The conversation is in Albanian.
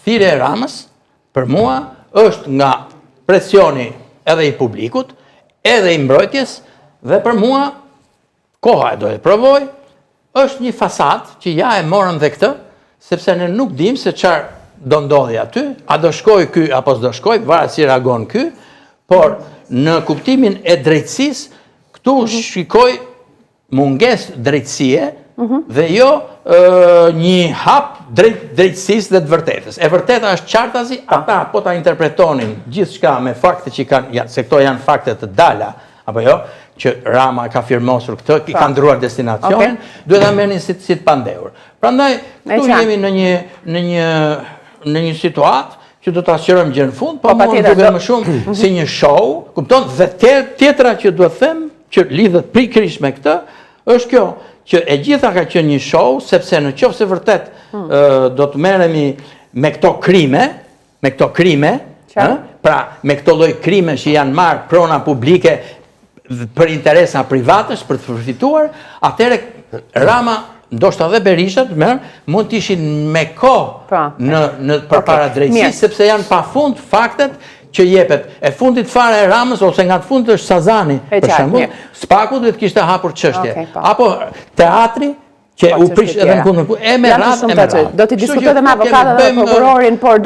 Thirrja e Ramës, për mua, është nga presioni edhe i publikut, edhe i mbrojtjes, dhe për mua, koha e do e provoj, është një fasad që ja e morëm dhe këtë, sepse ne nuk dim se çfarë do ndodhi aty, a do shkoj ky apo s'do shkoj, varet si reagon ky, por në kuptimin e drejtësisë, këtu shikoj mungesë drejtësie dhe jo një hap drejtësisë dhe të vërtetës. E vërteta është qartazi, ata po ta interpretonin gjithçka me fakte që kanë, se këto janë fakte të dala, apo jo, që Rama ka firmosur këtë, i ka ndruar destinacionin, duhet ta merrnin si të pandehur. Prandaj, këtu jemi në një situatë që do ta sqarojmë gjë në fund, po mua më duket më shumë si një show, kupton? Dhe tjetra që duhet them, që lidhet pikërisht me këtë, është kjo, që e gjitha ka qenë një show, sepse në qoftë se vërtet do të merremi me këto krime, pra me këto lloj krime që janë marrë prona publike për interesa privates, për të përfituar, atëherë Rama, ndoshta edhe Berisha, mund të ishin me kohë në përpara drejtësisë, sepse janë pafund faktet që jepet. E fundit fare e Ramës, ose nga të fundit është Sazani, për shembull, Spaku duhet kishte hapur çështje. Apo teatri, që u prish edhe në kundër. E me radhë. Do të diskutojmë me avokatët dhe prokurorin, por